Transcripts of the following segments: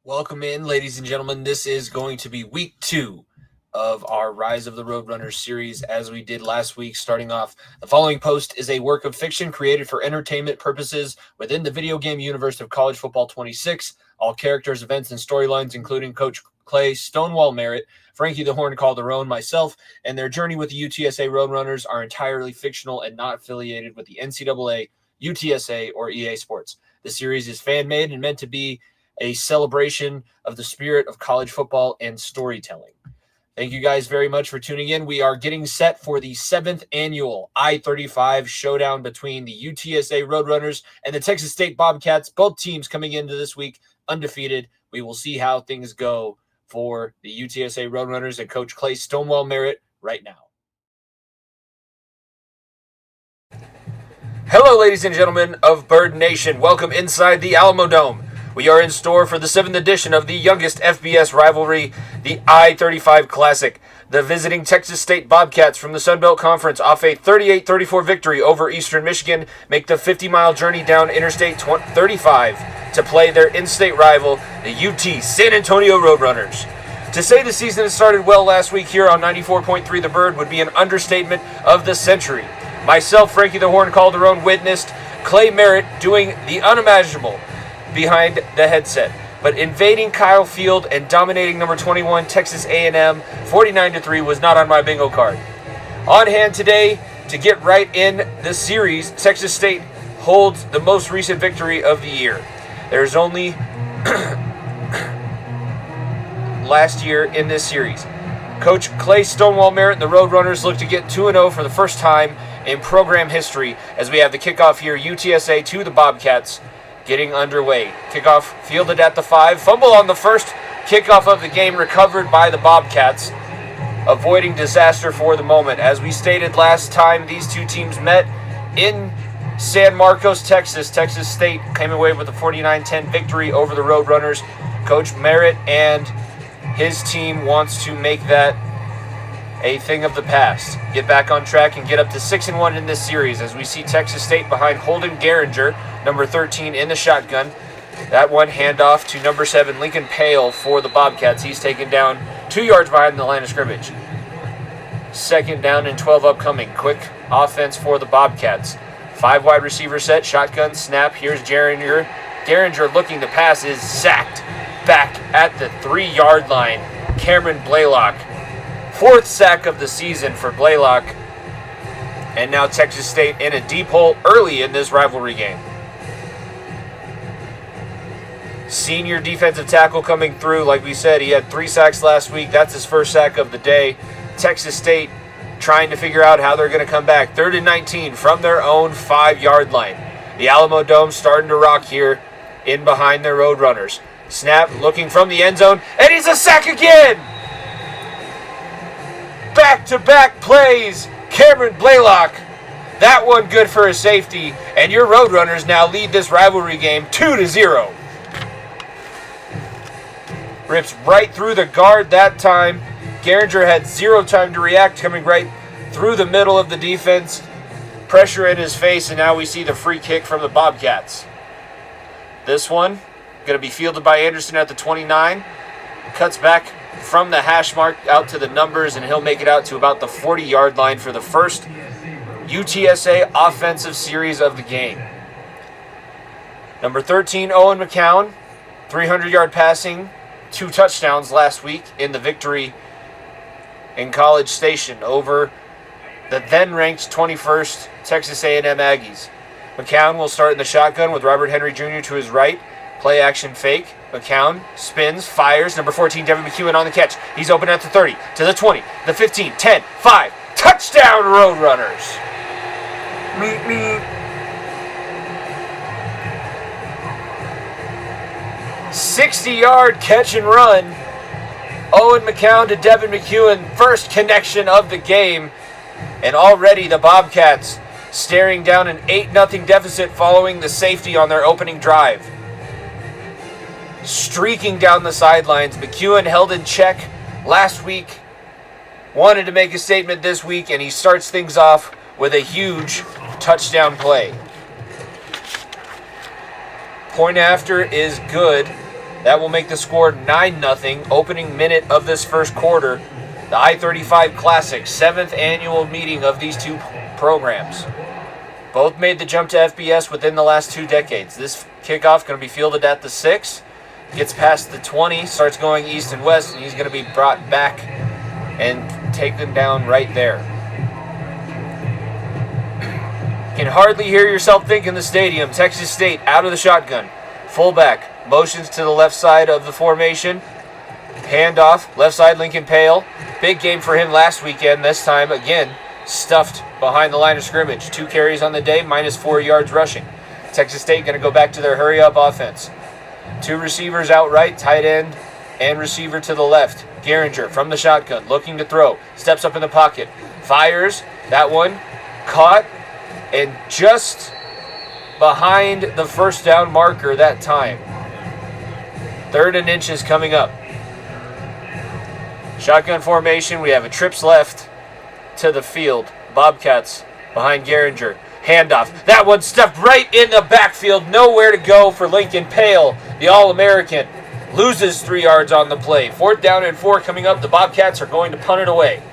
Welcome in, ladies and gentlemen. This is going to be week 2 of our Rise of the Roadrunners series. As we did last week, starting off, the following post is a work of fiction created for entertainment purposes within the video game universe of College Football 26. All characters, events, and storylines, including Coach Clay Stonewall Merritt, Frankie the Horn Calderon, myself, and their journey with the UTSA Roadrunners are entirely fictional and not affiliated with the NCAA, UTSA, or EA Sports. The series is fan-made and meant to be a celebration of the spirit of college football and storytelling. Thank you guys very much for tuning in. We are getting set for the 7th annual I-35 showdown between the UTSA Roadrunners and the Texas State Bobcats. Both teams coming into this week undefeated. We will see how things go for the UTSA Roadrunners and Coach Clay Stonewall Merritt right now. Hello, ladies and gentlemen of Bird Nation. Welcome inside the Alamodome. We are in store for the 7th edition of the youngest FBS rivalry, the I-35 Classic. The visiting Texas State Bobcats from the Sun Belt Conference, off a 38-34 victory over Eastern Michigan, make the 50-mile journey down Interstate 35 to play their in-state rival, the UT San Antonio Roadrunners. To say the season has started well last week here on 94.3 The Bird would be an understatement of the century. Myself, Frankie the Horn Calderon, witnessed Clay Merritt doing the unimaginable behind the headset, but invading Kyle Field and dominating number 21 Texas A&M 49-3 was not on my bingo card. On hand today to get right in the series, Texas State holds the most recent victory of the year. There's only last year in this series. Coach Clay Stonewall Merritt and the Roadrunners look to get 2-0 for the first time in program history as we have the kickoff here, UTSA to the Bobcats, getting underway. Kickoff fielded at the 5. Fumble on the first kickoff of the game, recovered by the Bobcats, avoiding disaster for the moment. As we stated last time these two teams met in San Marcos, Texas, Texas State came away with a 49-10 victory over the Roadrunners. Coach Merritt and his team wants to make that a thing of the past. Get back on track and get up to 6-1 in this series as we see Texas State behind Holden Geringer, number 13, in the shotgun. That one handoff to number 7, Lincoln Pale, for the Bobcats. He's taken down 2 yards behind the line of scrimmage. 2nd down and 12 upcoming. Quick offense for the Bobcats. 5 wide receiver set, shotgun snap. Here's Geringer. Geringer looking to pass, is sacked back at the 3-yard line. Cameron Blaylock. 4th sack of the season for Blaylock. And now Texas State in a deep hole early in this rivalry game. Senior defensive tackle coming through. Like we said, he had 3 sacks last week. That's his first sack of the day. Texas State trying to figure out how they're going to come back. 3rd and 19 from their own 5-yard line. The Alamodome starting to rock here in behind their Roadrunners. Snap, looking from the end zone, and he's a sack again! Back-to-back plays, Cameron Blaylock. That one good for a safety, and your Roadrunners now lead this rivalry game 2-0. Rips right through the guard that time. Geringer had 0 time to react, coming right through the middle of the defense. Pressure in his face, and now we see the free kick from the Bobcats. This one going to be fielded by Anderson at the 29. Cuts back from the hash mark out to the numbers, and he'll make it out to about the 40-yard line for the first UTSA offensive series of the game. Number 13, Owen McCown, 300-yard passing, 2 touchdowns last week in the victory in College Station over the then-ranked 21st Texas A&M Aggies. McCown will start in the shotgun with Robert Henry Jr. to his right. Play action fake. McCown spins, fires. Number 14, Devin McEwen on the catch. He's open at the 30, to the 20, the 15, 10, 5. Touchdown, Roadrunners! Meet me. 60-yard catch and run. Owen McCown to Devin McEwen, first connection of the game. And already the Bobcats staring down an 8-0 deficit following the safety on their opening drive. Streaking down the sidelines, McEwen held in check last week, wanted to make a statement this week, and he starts things off with a huge touchdown play. Point after is good That will make the score 9-0. Opening minute of this first quarter. The I-35 Classic, 7th annual meeting of these two programs. Both made the jump to FBS within the last 2 decades. This kickoff going to be fielded at the 6. Gets past the 20, starts going east and west, and he's going to be brought back and taken down right there. Can hardly hear yourself think in the stadium. Texas State out of the shotgun. Fullback motions to the left side of the formation. Handoff, left side Lincoln Pale. Big game for him last weekend. This time, again, stuffed behind the line of scrimmage. 2 carries on the day, -4 yards rushing. Texas State going to go back to their hurry-up offense. 2 receivers out right, tight end and receiver to the left. Geringer from the shotgun, looking to throw. Steps up in the pocket. Fires. That one caught and just behind the first down marker that time. 3rd and inches coming up. Shotgun formation. We have a trips left to the field. Bobcats behind Geringer. Handoff. That one stuffed right in the backfield. Nowhere to go for Lincoln Pale, the All-American. Loses 3 yards on the play. 4th down and 4 coming up. The Bobcats are going to punt it away.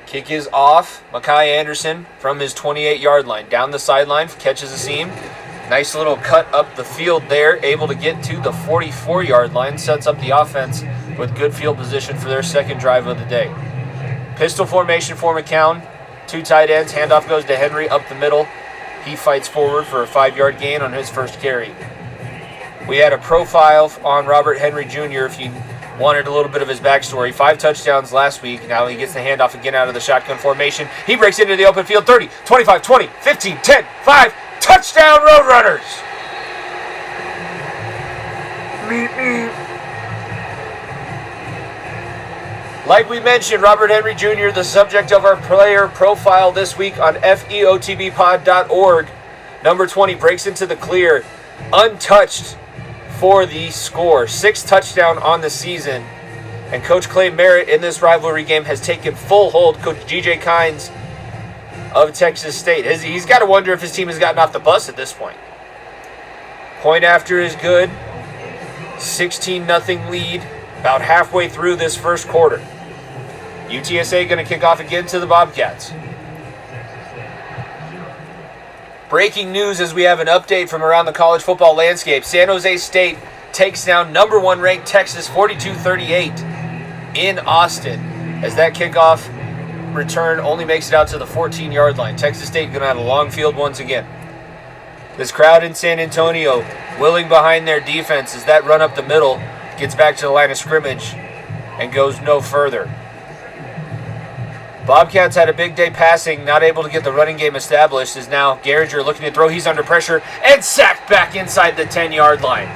Kick is off. Makai Anderson from his 28-yard line. Down the sideline. Catches a seam. Nice little cut up the field there. Able to get to the 44-yard line. Sets up the offense with good field position for their second drive of the day. Pistol formation for McCown. 2 tight ends. Handoff goes to Henry up the middle. He fights forward for a 5-yard gain on his first carry. We had a profile on Robert Henry Jr. if you wanted a little bit of his backstory. 5 touchdowns last week. Now he gets the handoff again out of the shotgun formation. He breaks into the open field. 30, 25, 20, 15, 10, 5. Touchdown, Roadrunners! Like we mentioned, Robert Henry Jr., the subject of our player profile this week on feotbpod.org. Number 20 breaks into the clear, untouched for the score. 6 touchdown on the season. And Coach Clay Merritt in this rivalry game has taken full hold. Coach G.J. Kynes of Texas State. He's got to wonder if his team has gotten off the bus at this point. Point after is good. 16-0 lead about halfway through this first quarter. UTSA going to kick off again to the Bobcats. Breaking news as we have an update from around the college football landscape. San Jose State takes down number 1 ranked Texas 42-38 in Austin as that kickoff return only makes it out to the 14-yard line. Texas State going to have a long field once again. This crowd in San Antonio willing behind their defense as that run up the middle gets back to the line of scrimmage and goes no further. Bobcats had a big day passing, not able to get the running game established, as now Geringer looking to throw. He's under pressure and sacked back inside the 10-yard line.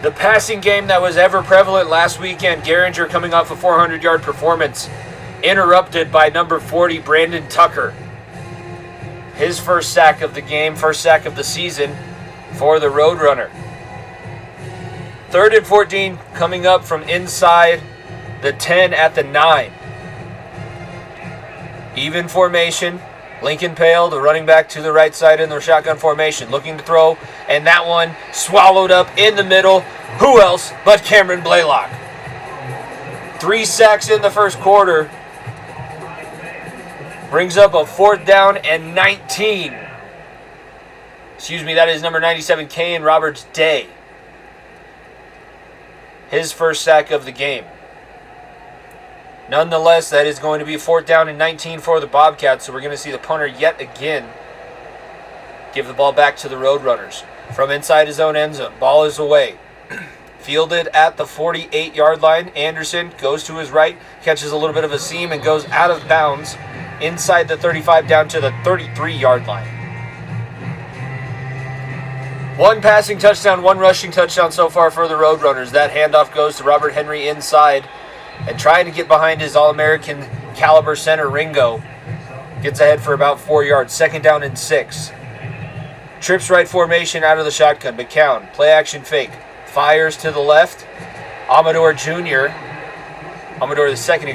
The passing game that was ever prevalent last weekend, Geringer coming off a 400-yard performance, interrupted by number 40, Brandon Tucker. His first sack of the game, first sack of the season for the Roadrunner. 3rd and 14 coming up from inside the 10 at the 9. Even formation. Lincoln Pale, the running back to the right side in the shotgun formation, looking to throw, and that one swallowed up in the middle. Who else but Cameron Blaylock? 3 sacks in the first quarter. Brings up a 4th down and 19. Excuse me, that is number 97, Kayan Roberts-Day. His first sack of the game. Nonetheless, that is going to be a 4th down and 19 for the Bobcats, so we're going to see the punter yet again give the ball back to the Roadrunners. From inside his own end zone, ball is away. Fielded at the 48-yard line. Anderson goes to his right, catches a little bit of a seam, and goes out of bounds inside the 35 down to the 33-yard line. 1 passing touchdown, 1 rushing touchdown so far for the Roadrunners. That handoff goes to Robert Henry inside and trying to get behind his All-American caliber center, Ringo. Gets ahead for about 4 yards. 2nd down and 6. Trips right formation out of the shotgun. McCown, play action fake. Fires to the left. Amador the second,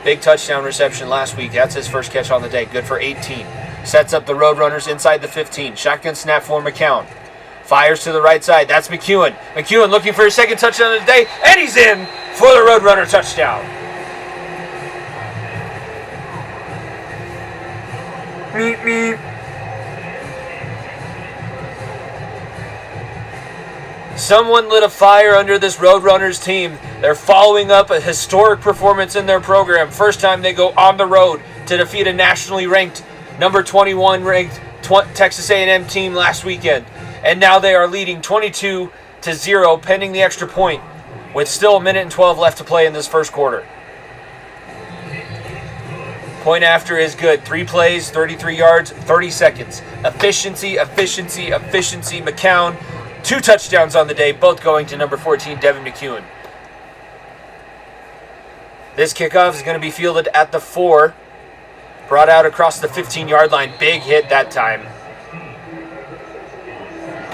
Big touchdown reception last week. That's his first catch on the day. Good for 18. Sets up the Roadrunners inside the 15. Shotgun snap for McCown. Fires to the right side. That's McEwen. McEwen looking for his second touchdown of the day, and he's in for the Roadrunner touchdown. Meep, meep. Someone lit a fire under this Roadrunners team. They're following up a historic performance in their program. First time they go on the road to defeat a nationally ranked, number 21 ranked Texas A&M team last weekend. And now they are leading 22-0 pending the extra point with still 1:12 left to play in this first quarter. Point after is good. 3 plays, 33 yards, 30 seconds. Efficiency, efficiency, efficiency. McCown, 2 touchdowns on the day, both going to number 14, Devin McEwen. This kickoff is going to be fielded at the 4. Brought out across the 15-yard line. Big hit that time.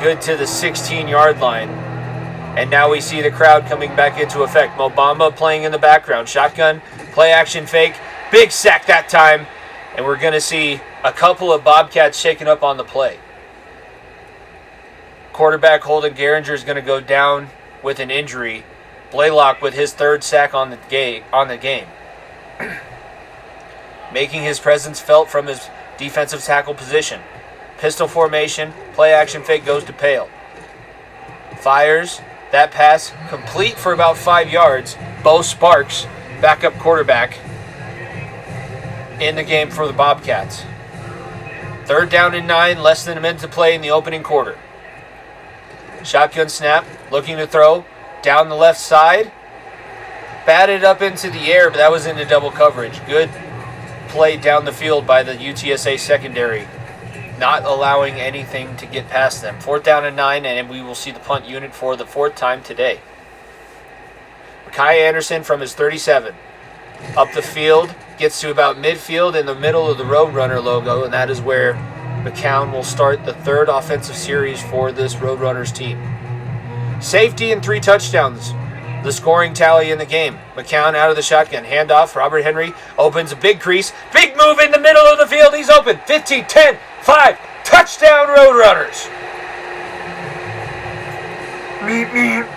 Good to the 16-yard line. And now we see the crowd coming back into effect. Mobamba playing in the background. Shotgun, play action fake. Big sack that time. And we're going to see a couple of Bobcats shaken up on the play. Quarterback Holden Geringer is going to go down with an injury. Blaylock with his 3rd sack on the game. Making his presence felt from his defensive tackle position. Pistol formation, play action fake goes to Pale. Fires, that pass complete for about 5 yards. Bo Sparks, backup quarterback, in the game for the Bobcats. 3rd down and 9, less than a minute to play in the opening quarter. Shotgun snap, looking to throw, down the left side. Batted up into the air, but that was into double coverage. Good play down the field by the UTSA secondary, not allowing anything to get past them. 4th down and 9, and we will see the punt unit for the 4th time today. Mekhi Anderson from his 37. Up the field, gets to about midfield in the middle of the Roadrunner logo, and that is where McCown will start the 3rd offensive series for this Roadrunners team. Safety and 3 touchdowns. The scoring tally in the game. McCown out of the shotgun. Handoff. Robert Henry opens a big crease. Big move in the middle of the field. He's open. 15, 10, 5. Touchdown Roadrunners. Meep, meep.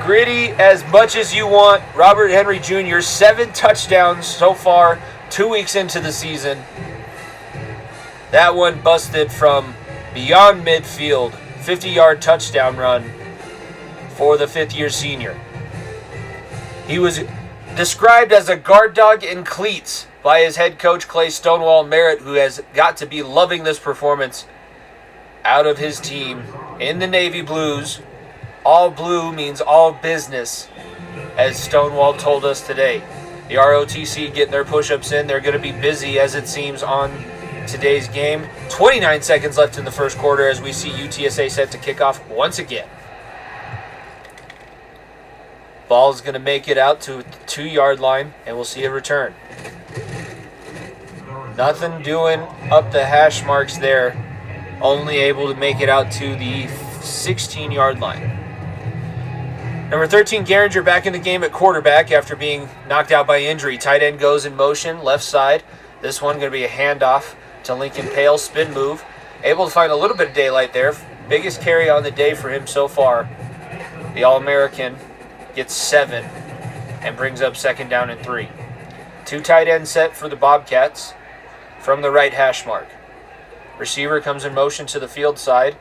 Gritty as much as you want. Robert Henry Jr., 7 touchdowns so far, 2 weeks into the season. That one busted from beyond midfield. 50-yard touchdown run for the 5th-year senior. He was described as a guard dog in cleats by his head coach, Clay Stonewall Merritt, who has got to be loving this performance out of his team in the Navy Blues. All blue means all business, as Stonewall told us today. The ROTC getting their push-ups in. They're going to be busy, as it seems, on today's game. 29 seconds left in the first quarter as we see UTSA set to kick off once again. Ball's going to make it out to the 2-yard line, and we'll see a return. Nothing doing up the hash marks there. Only able to make it out to the 16-yard line. Number 13, Geringer, back in the game at quarterback after being knocked out by injury. Tight end goes in motion, left side. This one going to be a handoff to Lincoln Pale, spin move. Able to find a little bit of daylight there. Biggest carry on the day for him so far. The All-American gets 7 and brings up 2nd down and 3. 2 tight end set for the Bobcats from the right hash mark. Receiver comes in motion to the field side.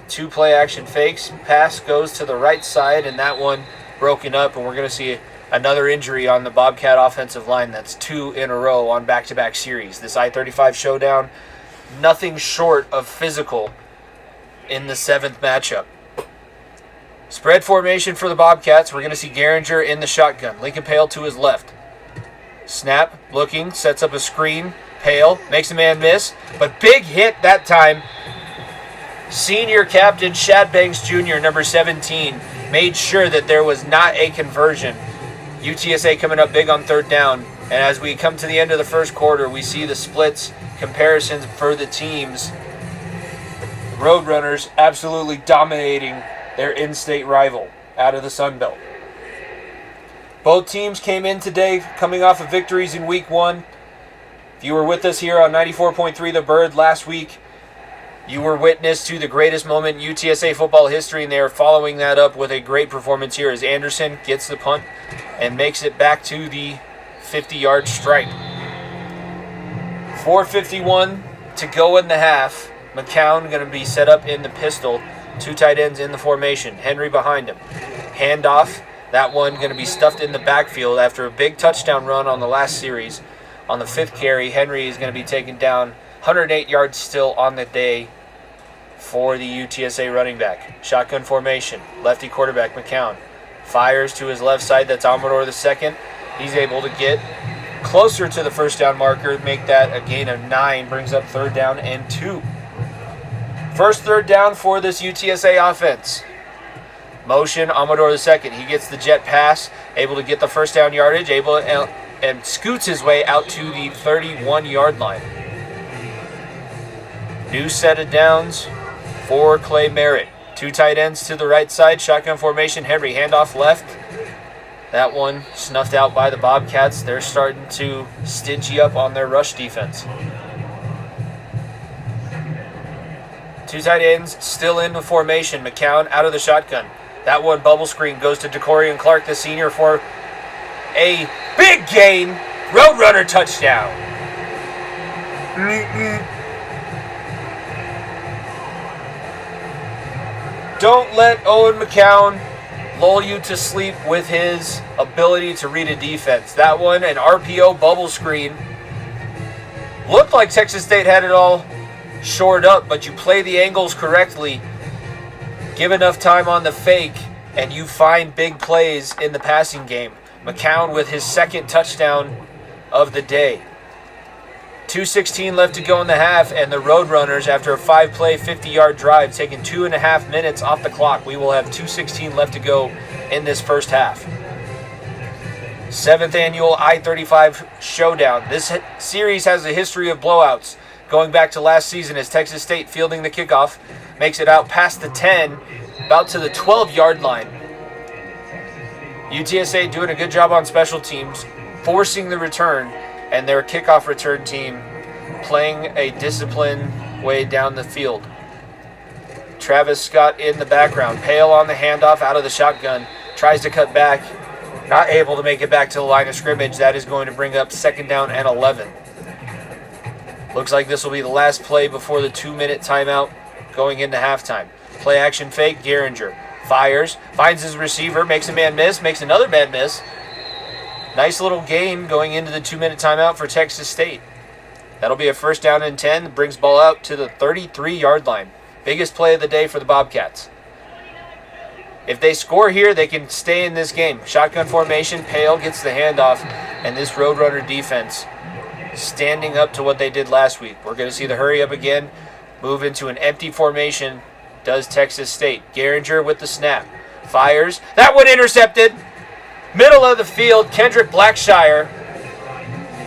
2 play action fakes. Pass goes to the right side, and that one broken up, and we're going to see another injury on the Bobcat offensive line. That's 2 in a row on back-to-back series. This I-35 showdown, nothing short of physical in the 7th matchup. Spread formation for the Bobcats. We're going to see Geringer in the shotgun. Lincoln Pale to his left. Snap, looking, sets up a screen. Pale makes a man miss, but big hit that time. Senior captain Shad Banks Jr., number 17, made sure that there was not a conversion. UTSA coming up big on 3rd down. And as we come to the end of the first quarter, we see the splits, comparisons for the teams. Roadrunners absolutely dominating their in-state rival out of the Sun Belt. Both teams came in today coming off of victories in Week 1. If you were with us here on 94.3 The Bird last week, you were witness to the greatest moment in UTSA football history, and they are following that up with a great performance here as Anderson gets the punt and makes it back to the 50-yard stripe. 4:51 to go in the half. McCown going to be set up in the pistol. 2 tight ends in the formation. Henry behind him. Handoff. That one going to be stuffed in the backfield after a big touchdown run on the last series. On the 5th carry, Henry is going to be taken down. 108 yards still on the day for the UTSA running back. Shotgun formation. Lefty quarterback McCown fires to his left side. That's Alamodome the second. He's able to get closer to the first down marker, make that a gain of 9, brings up 3rd down and 2. First 3rd down for this UTSA offense. Motion, Alamodome the second. He gets the jet pass, able to get the first down yardage, and scoots his way out to the 31-yard line. New set of downs for Clay Merritt. 2 tight ends to the right side, shotgun formation. Henry, handoff left. That one snuffed out by the Bobcats. They're starting to stingy up on their rush defense. 2 tight ends still in the formation. McCown out of the shotgun. That one bubble screen goes to DeCorian Clark, the senior, for a big gain. Roadrunner touchdown. Don't let Owen McCown lull you to sleep with his ability to read a defense. That one, an RPO bubble screen. Looked like Texas State had it all shored up, but you play the angles correctly, give enough time on the fake, and you find big plays in the passing game. McCown with his 2nd touchdown of the day. 2:16 left to go in the half, and the Roadrunners, after a 5-play, 50-yard drive, taking 2.5 minutes off the clock. We will have 2:16 left to go in this first half. 7th annual I-35 showdown. This series has a history of blowouts, going back to last season as Texas State fielding the kickoff makes it out past the 10, about to the 12-yard line. UTSA doing a good job on special teams, forcing the return, and their kickoff return team playing a disciplined way down the field. Travis Scott in the background. Pale on the handoff out of the shotgun. Tries to cut back. Not able to make it back to the line of scrimmage. That is going to bring up 2nd down and 11. Looks like this will be the last play before the 2-minute timeout going into halftime. Play action fake. Geringer fires. Finds his receiver. Makes a man miss. Makes another man miss. Nice little gain going into the 2-minute timeout for Texas State. That'll be a 1st down and 10. Brings ball out to the 33-yard line. Biggest play of the day for the Bobcats. If they score here, they can stay in this game. Shotgun formation. Pale gets the handoff. And this Roadrunner defense standing up to what they did last week. We're going to see the hurry up again. Move into an empty formation. Does Texas State. Geringer with the snap. Fires. That one intercepted. Middle of the field, Kendrick Blackshire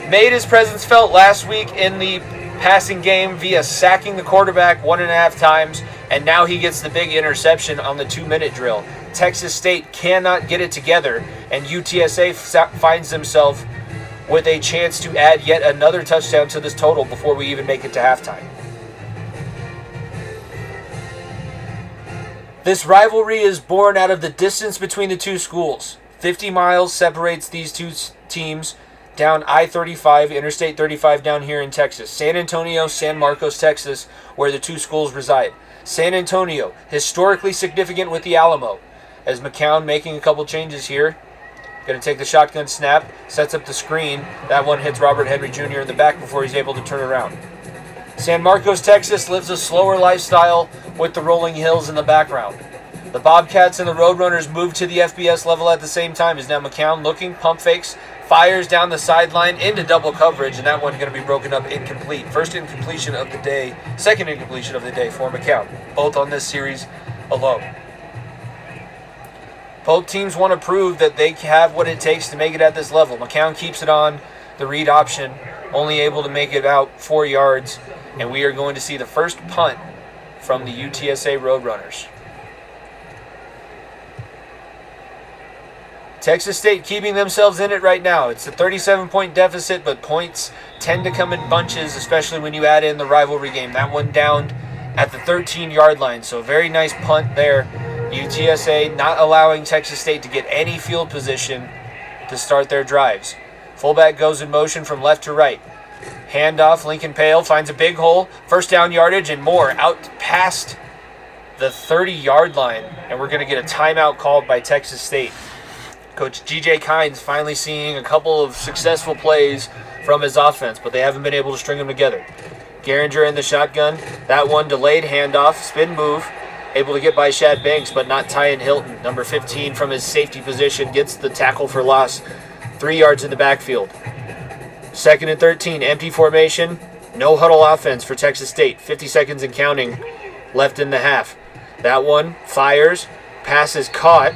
made his presence felt last week in the passing game via sacking the quarterback 1.5 times, and now he gets the big interception on the 2-minute drill. Texas State cannot get it together, and UTSA finds themselves with a chance to add yet another touchdown to this total before we even make it to halftime. This rivalry is born out of the distance between the two schools. 50 miles separates these two teams down I-35, Interstate 35 down here in Texas. San Antonio, San Marcos, Texas, where the two schools reside. San Antonio, historically significant with the Alamo. As McCown making a couple changes here. Going to take the shotgun snap, sets up the screen. That one hits Robert Henry Jr. in the back before he's able to turn around. San Marcos, Texas lives a slower lifestyle with the rolling hills in the background. The Bobcats and the Roadrunners move to the FBS level at the same time as now McCown looking, pump fakes, fires down the sideline into double coverage, and that one going to be broken up incomplete. First incompletion of the day, second incompletion of the day for McCown, both on this series alone. Both teams want to prove that they have what it takes to make it at this level. McCown keeps it on the read option, only able to make it out 4 yards, and we are going to see the first punt from the UTSA Roadrunners. Texas State keeping themselves in it right now. It's a 37-point deficit, but points tend to come in bunches, especially when you add in the rivalry game. That one down at the 13-yard line, so very nice punt there. UTSA not allowing Texas State to get any field position to start their drives. Fullback goes in motion from left to right. Handoff, Lincoln Pale finds a big hole. First down yardage and more out past the 30-yard line, and we're going to get a timeout called by Texas State. Coach G.J. Kynes finally seeing a couple of successful plays from his offense, but they haven't been able to string them together. Garinger in the shotgun. That one delayed handoff, spin move, able to get by Shad Banks, but not Tyan Hilton. Number 15 from his safety position gets the tackle for loss. 3 yards in the backfield. 2nd and 13, empty formation. No huddle offense for Texas State. 50 seconds and counting left in the half. That one fires. Pass is caught.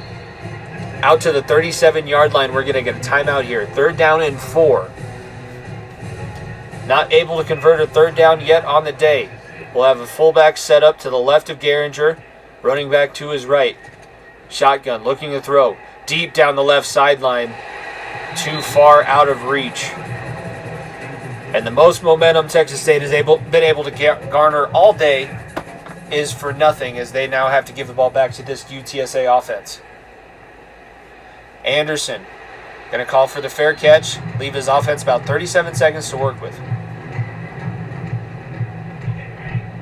Out to the 37-yard line. We're going to get a timeout here. 3rd down and 4. Not able to convert a 3rd down yet on the day. We'll have a fullback set up to the left of Garinger. Running back to his right. Shotgun looking to throw. Deep down the left sideline. Too far out of reach. And the most momentum Texas State has been able to garner all day is for nothing, as they now have to give the ball back to this UTSA offense. Anderson going to call for the fair catch, leave his offense about 37 seconds to work with.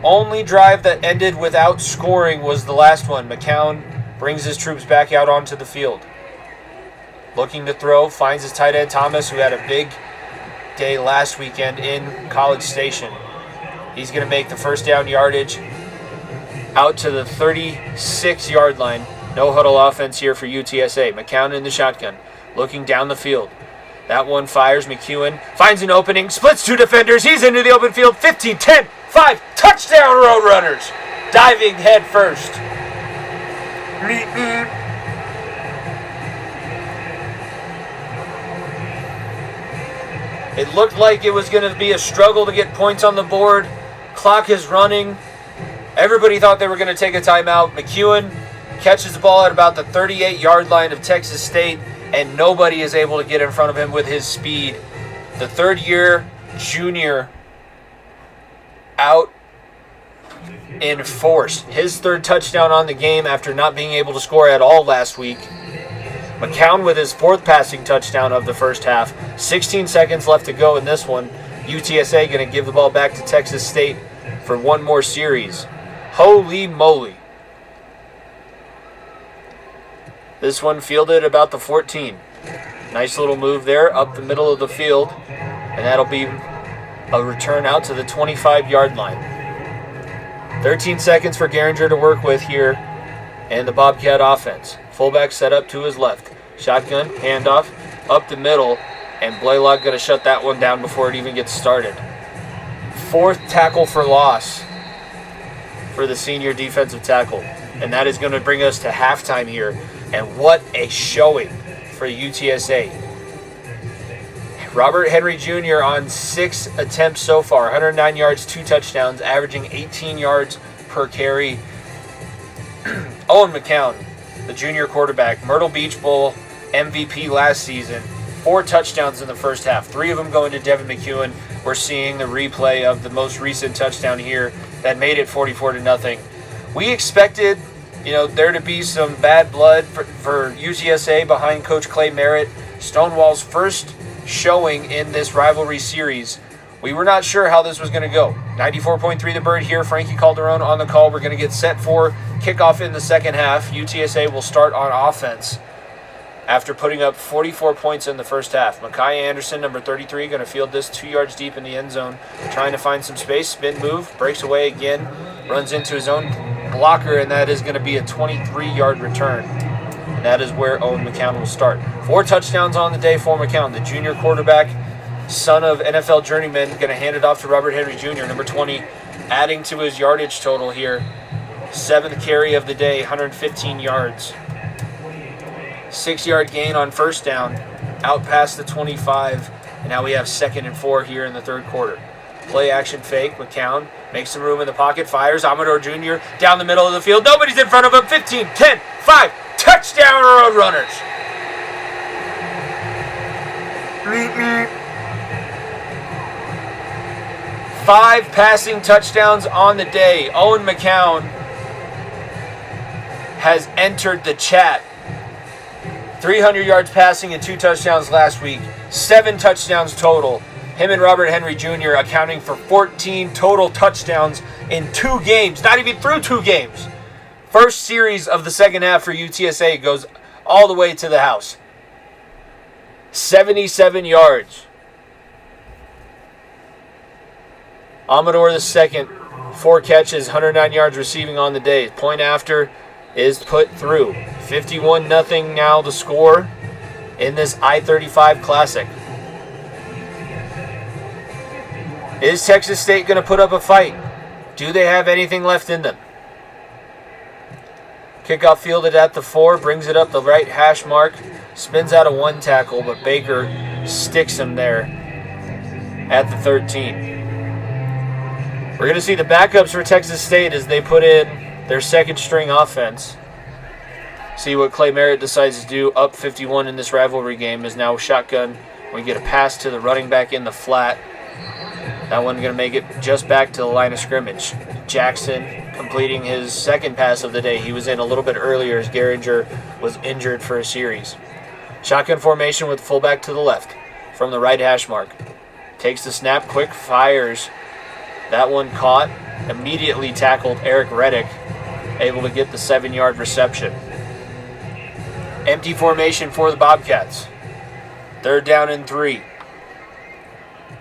Only drive that ended without scoring was the last one. McCown brings his troops back out onto the field. Looking to throw, finds his tight end Thomas, who had a big day last weekend in College Station. He's going to make the first down yardage out to the 36-yard line. No huddle offense here for UTSA. McCown in the shotgun, looking down the field. That one fires. McEwen finds an opening, splits 2 defenders. He's into the open field. 15, 10, 5, touchdown Roadrunners. Diving head first. It looked like it was going to be a struggle to get points on the board. Clock is running. Everybody thought they were going to take a timeout. McEwen catches the ball at about the 38-yard line of Texas State, and nobody is able to get in front of him with his speed. The third-year junior out in force. His 3rd touchdown on the game after not being able to score at all last week. McCown with his 4th passing touchdown of the first half. 16 seconds left to go in this one. UTSA going to give the ball back to Texas State for one more series. Holy moly. This one fielded about the 14. Nice little move there up the middle of the field. And that'll be a return out to the 25-yard line. 13 seconds for Garinger to work with here. And the Bobcat offense. Fullback set up to his left. Shotgun, handoff, up the middle. And Blaylock going to shut that one down before it even gets started. 4th tackle for loss for the senior defensive tackle. And that is going to bring us to halftime here. And what a showing for UTSA. Robert Henry Jr. on 6 attempts so far. 109 yards, 2 touchdowns, averaging 18 yards per carry. Owen McCown, the junior quarterback, Myrtle Beach Bowl MVP last season. 4 touchdowns in the first half. 3 of them going to Devin McEwen. We're seeing the replay of the most recent touchdown here that made it 44-0. We expected, there to be some bad blood for UTSA behind Coach Clay Merritt. Stonewall's first showing in this rivalry series. We were not sure how this was going to go. 94.3 The Bird here. Frankie Calderon on the call. We're going to get set for kickoff in the second half. UTSA will start on offense after putting up 44 points in the first half. Micaiah Anderson, number 33, going to field this 2 yards deep in the end zone, trying to find some space. Spin move, breaks away again, runs into his own blocker, and that is going to be a 23-yard return. And that is where Owen McCown will start. 4 touchdowns on the day for McCown, the junior quarterback, son of NFL journeyman, going to hand it off to Robert Henry Jr., number 20, adding to his yardage total here. 7th carry of the day, 115 yards. 6-yard gain on first down, out past the 25, and now we have 2nd and 4 here in the third quarter. Play action fake, McCown makes some room in the pocket, fires, Alamodome Jr. down the middle of the field. Nobody's in front of him. 15, 10, 5, touchdown Roadrunners. 5 passing touchdowns on the day. Owen McCown has entered the chat. 300 yards passing and 2 touchdowns last week. 7 touchdowns total. Him and Robert Henry Jr. accounting for 14 total touchdowns in 2 games. Not even through 2 games. First series of the second half for UTSA goes all the way to the house. 77 yards. Amador the second, 4 catches, 109 yards receiving on the day. Point after is put through. 51-0 now the score in this I-35 Classic. Is Texas State going to put up a fight? Do they have anything left in them? Kickoff fielded at the 4, brings it up the right hash mark, spins out a 1 tackle, but Baker sticks him there at the 13. We're going to see the backups for Texas State as they put in their second string offense. See what Clay Merritt decides to do. Up 51 in this rivalry game is now shotgun. We get a pass to the running back in the flat. That one going to make it just back to the line of scrimmage. Jackson completing his second pass of the day. He was in a little bit earlier as Geringer was injured for a series. Shotgun formation with fullback to the left from the right hash mark. Takes the snap, quick fires. That one caught. Immediately tackled Eric Reddick. Able to get the 7-yard reception. Empty formation for the Bobcats. 3rd down and 3.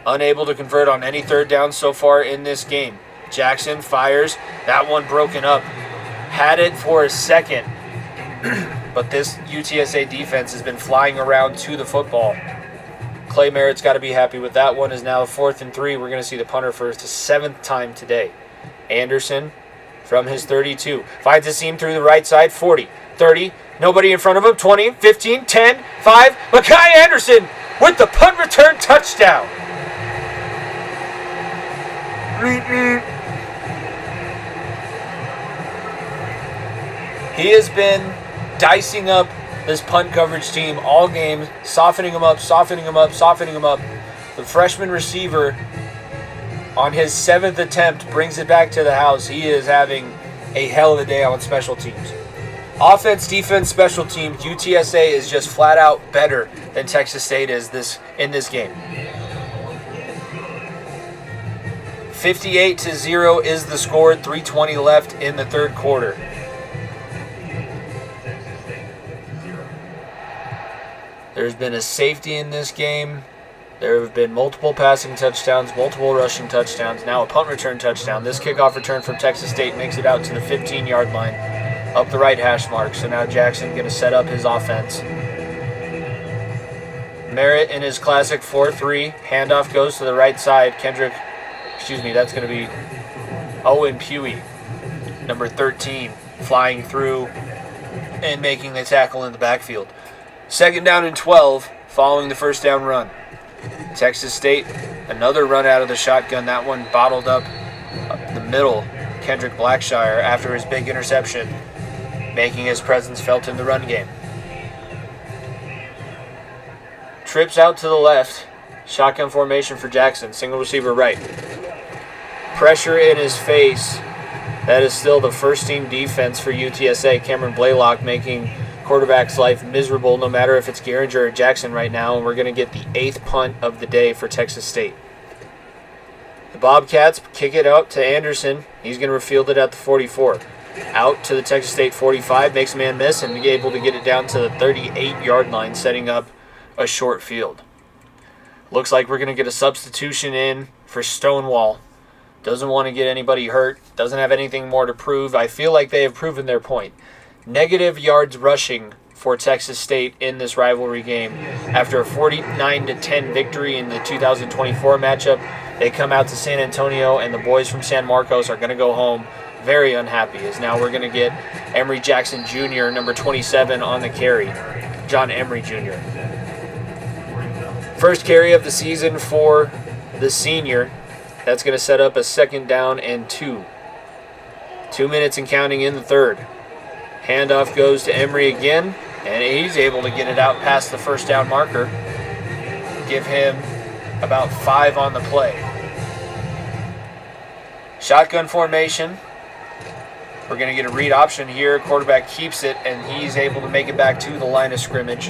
Unable to convert on any 3rd down so far in this game. Jackson fires. That one broken up. Had it for a second. But this UTSA defense has been flying around to the football. Clay Merritt's got to be happy with that one. Is now 4th and 3. We're going to see the punter for the 7th time today. Anderson from his 32. Finds a seam through the right side. 40, 30. Nobody in front of him. 20, 15, 10, 5. Mekhi Anderson with the punt return touchdown. He has been dicing up this punt coverage team all game, softening them up, softening them up, softening them up. The freshman receiver on his 7th attempt brings it back to the house. He is having a hell of a day on special teams. Offense, defense, special teams, UTSA is just flat out better than Texas State is in this game. 58-0 is the score, 3:20 left in the 3rd quarter. There's been a safety in this game. There have been multiple passing touchdowns, multiple rushing touchdowns, now a punt return touchdown. This kickoff return from Texas State makes it out to the 15-yard line, up the right hash mark. So now Jackson going to set up his offense. Merritt in his classic 4-3. Handoff goes to the right side. That's going to be Owen Pewee, number 13, flying through and making the tackle in the backfield. 2nd down and 12 following the 1st down run. Texas State, another run out of the shotgun. That one bottled up the middle. Kendrick Blackshire after his big interception, making his presence felt in the run game. Trips out to the left. Shotgun formation for Jackson. Single receiver right. Pressure in his face. That is still the first-team defense for UTSA. Cameron Blaylock making quarterback's life miserable no matter if it's Geringer or Jackson right now. And we're going to get the 8th punt of the day for Texas State. The Bobcats kick it out to Anderson. He's going to refield it at the 44. Out to the Texas State 45. Makes a man miss and be able to get it down to the 38-yard line, setting up a short field. Looks like we're going to get a substitution in for Stonewall. Doesn't want to get anybody hurt. Doesn't have anything more to prove. I feel like they have proven their point. Negative yards rushing for Texas State in this rivalry game. After a 49-10 victory in the 2024 matchup, they come out to San Antonio, and the boys from San Marcos are going to go home very unhappy, as now we're going to get Emory Jackson Jr., number 27, on the carry. John Emory Jr. First carry of the season for the senior. That's going to set up a 2nd down and 2. 2 minutes and counting in the 3rd. Handoff goes to Emory again, and he's able to get it out past the 1st down marker. give him about 5 on the play. Shotgun formation. We're going to get a read option here. Quarterback keeps it, and he's able to make it back to the line of scrimmage.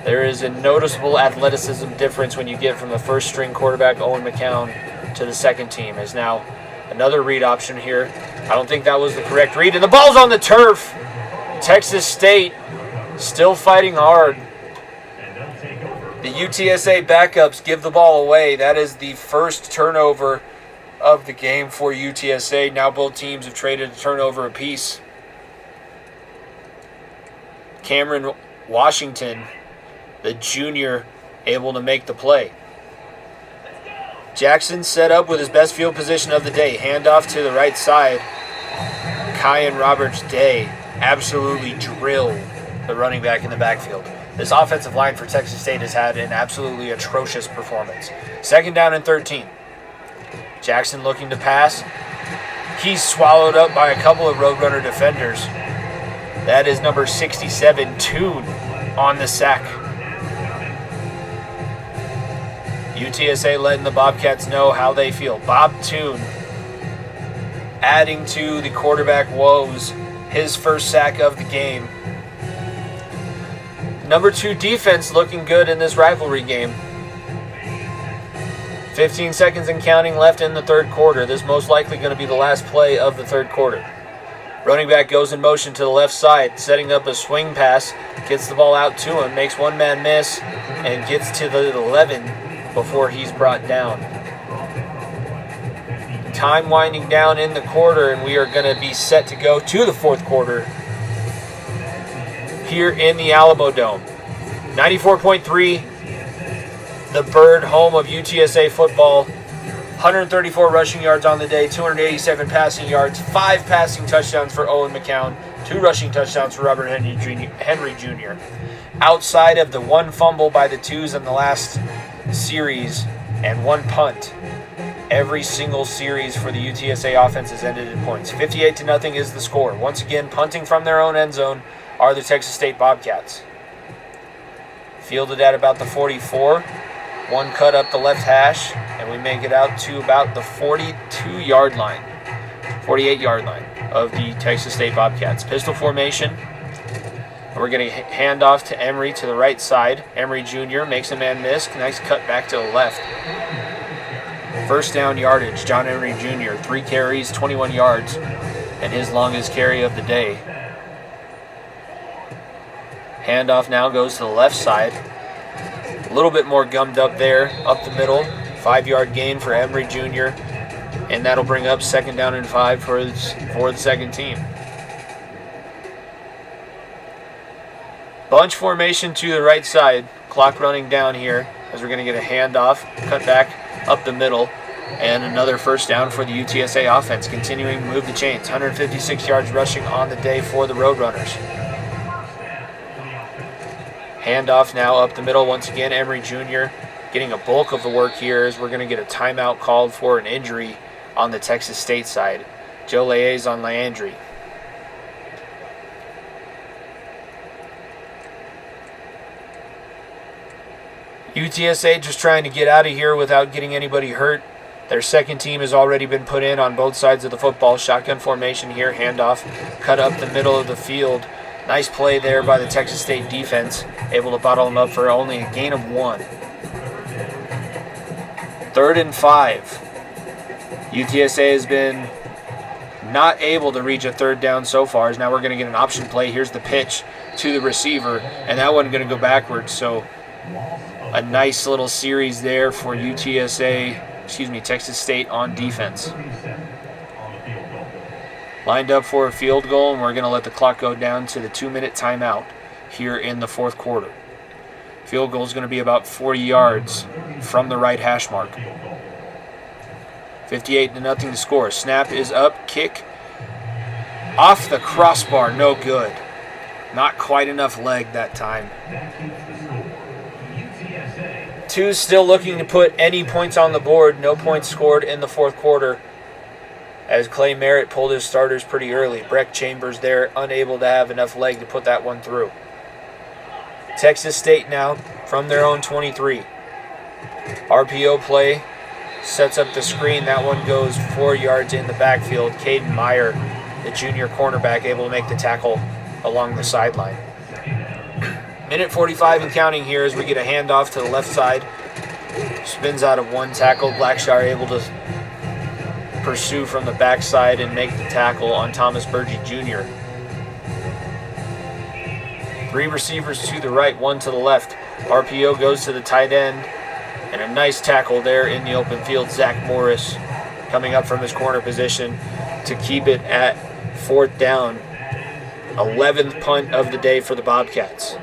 There is a noticeable athleticism difference when you get from the first string quarterback, Owen McCown, to the second team. As now another read option here. I don't think that was the correct read, and the ball's on the turf. Texas State still fighting hard. The UTSA backups give the ball away. That is the first turnover of the game for UTSA. Now both teams have traded a turnover apiece. Cameron Washington, the junior, able to make the play. Jackson set up with his best field position of the day. Handoff to the right side. Kyan Roberts-Day absolutely drilled the running back in the backfield. This offensive line for Texas State has had an absolutely atrocious performance. 2nd down and 13. Jackson looking to pass. He's swallowed up by a couple of Roadrunner defenders. That is number 67, Toon, on the sack. UTSA letting the Bobcats know how they feel. Bob Toon adding to the quarterback woes, his first sack of the game. Number 2 defense looking good in this rivalry game. 15 seconds and counting left in the third quarter. This most likely going to be the last play of the third quarter. Running back goes in motion to the left side, setting up a swing pass, gets the ball out to him, makes one man miss, and gets to the 11 before he's brought down. Time winding down in the quarter, and we are going to be set to go to the fourth quarter here in the Alamodome. 94.3, the Bird, home of UTSA football. 134 rushing yards on the day, 287 passing yards, 5 passing touchdowns for Owen McCown, 2 rushing touchdowns for Robert Henry Jr. Outside of the 1 fumble by the twos in the last series and 1 punt, every single series for the UTSA offense has ended in points. 58-0 is the score. Once again, punting from their own end zone are the Texas State Bobcats. Fielded at about the 44. 1 cut up the left hash, and we make it out to about the 48-yard line of the Texas State Bobcats. Pistol formation. We're going to hand off to Emery to the right side. Emery Jr. makes a man miss. Nice cut back to the left. First down yardage. John Emery Jr. 3 carries, 21 yards, and his longest carry of the day. Handoff now goes to the left side. A little bit more gummed up there, up the middle. 5-yard gain for Emery Jr. And that'll bring up 2nd down and 5 for the second team. Bunch formation to the right side. Clock running down here as we're going to get a handoff, cut back up the middle, and another first down for the UTSA offense, continuing to move the chains. 156 yards rushing on the day for the Roadrunners. Handoff now up the middle once again. Emery Jr. getting a bulk of the work here as we're going to get a timeout called for an injury on the Texas State side. Joe Laez on Landry. UTSA just trying to get out of here without getting anybody hurt. Their second team has already been put in on both sides of the football. Shotgun formation here. Handoff cut up the middle of the field. Nice play there by the Texas State defense, able to bottle them up for only a gain of 1. 3rd and 5. UTSA has been not able to reach a 3rd down so far. Now we're going to get an option play. Here's the pitch to the receiver, and that one's going to go backwards. So a nice little series there for Texas State on defense. Lined up for a field goal, and we're going to let the clock go down to the 2-minute timeout here in the fourth quarter. Field goal is going to be about 40 yards from the right hash mark. 58-0 to score. Snap is up, kick off the crossbar, no good. Not quite enough leg that time. Two's still looking to put any points on the board. No points scored in the fourth quarter, as Clay Merritt pulled his starters pretty early. Breck Chambers there, unable to have enough leg to put that one through. Texas State now from their own 23. RPO play sets up the screen. That one goes 4 yards in the backfield. Caden Meyer, the junior cornerback, able to make the tackle along the sideline. Minute 45 and counting here as we get a handoff to the left side. Spins out of one tackle. Blackshire able to pursue from the backside and make the tackle on Thomas Burgee Jr. 3 receivers to the right, 1 to the left. RPO goes to the tight end. And a nice tackle there in the open field. Zach Morris coming up from his corner position to keep it at 4th down. 11th punt of the day for the Bobcats.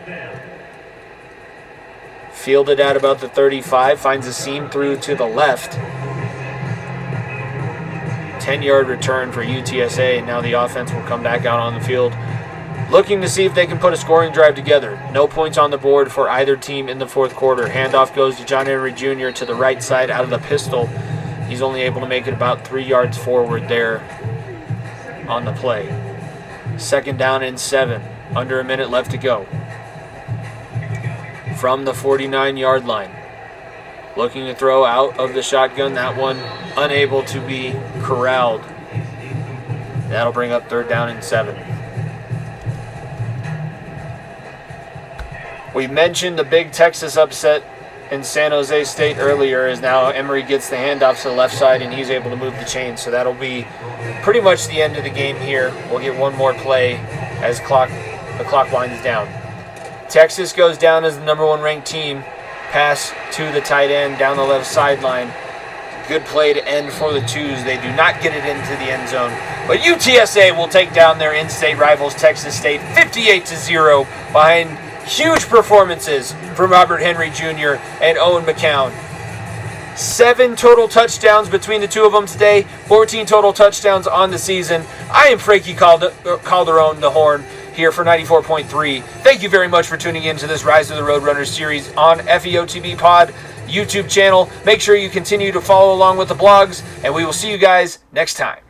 Fielded at about the 35, finds a seam through to the left. 10-yard return for UTSA, and now the offense will come back out on the field, looking to see if they can put a scoring drive together. No points on the board for either team in the 4th quarter. Handoff goes to John Henry Jr. to the right side out of the pistol. He's only able to make it about 3 yards forward there on the play. 2nd down and 7. Under a minute left to go. From the 49-yard line. Looking to throw out of the shotgun. That one unable to be corralled. That'll bring up 3rd down and 7. We mentioned the big Texas upset in San Jose State earlier, as now Emory gets the handoff to the left side and he's able to move the chain. So that'll be pretty much the end of the game here. We'll get one more play as the clock winds down. Texas goes down as the number 1 ranked team. Pass to the tight end down the left sideline. Good play to end for the Twos. They do not get it into the end zone. But UTSA will take down their in-state rivals, Texas State, 58-0 behind huge performances from Robert Henry Jr. and Owen McCown. 7 total touchdowns between the two of them today. 14 total touchdowns on the season. I am Frankie Calderon, the Horn, here for 94.3. Thank you very much for tuning in to this Rise of the Roadrunners series on FEOTB Pod YouTube channel. Make sure you continue to follow along with the blogs, and we will see you guys next time.